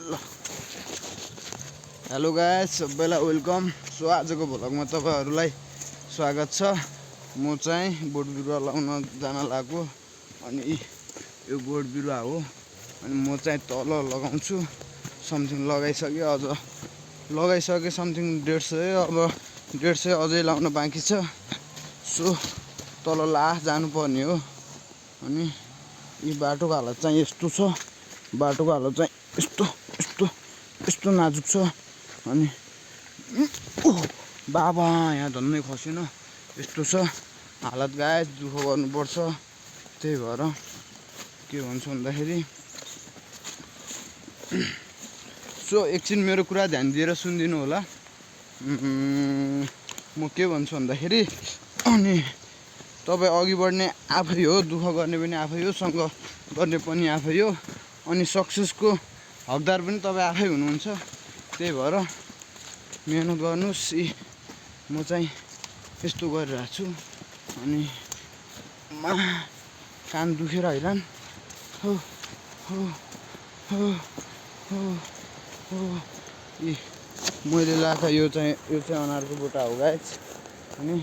ल hello guys, सबैलाई welcome. So आजको भ्लगमा तपाईहरुलाई स्वागत छ। म चाहिँ बोट बिरुवा लाउन जान लाग्यो अनि यो बोट बिरुवा हो अनि म चाहिँ तल लगाउँछु। समथिङ लगाइसके, अझ लगाइसके समथिङ 150, अब 150 अझै लाउन बाँकी छ। सो तल लास्ट जानुपर्ने हो अनि यो बाटोको हालत चाहिँ यस्तो छ। बाटोको हालत चाहिँ यस्तो नाजुक छ अनि बाबा यहाँ धन्नै खसेन, यस्तो छ हालत गाइस। दुःख गर्नुपर्छ। त्यही भएर के भन्छु भन्दाखेरि सो एकछिन मेरो कुरा ध्यान दिएर सुनिदिनु होला। म के भन्छु भन्दाखेरि अनि तपाईँ अघि बढ्ने आफै हो, दुःख गर्ने पनि आफै हो, सङ्घर्ष गर्ने पनि आफै हो अनि सक्सेसको हकदार पनि तपाईँ आफै हुनुहुन्छ। त्यही भएर मेहनत गर्नुस्। म चाहिँ यस्तो गरिरहेको छु अनि कान दुखेर हैरान। हो हो हो हो हो मैले लाएको यो चाहिँ अनारको बुट्टा हो गाइस अनि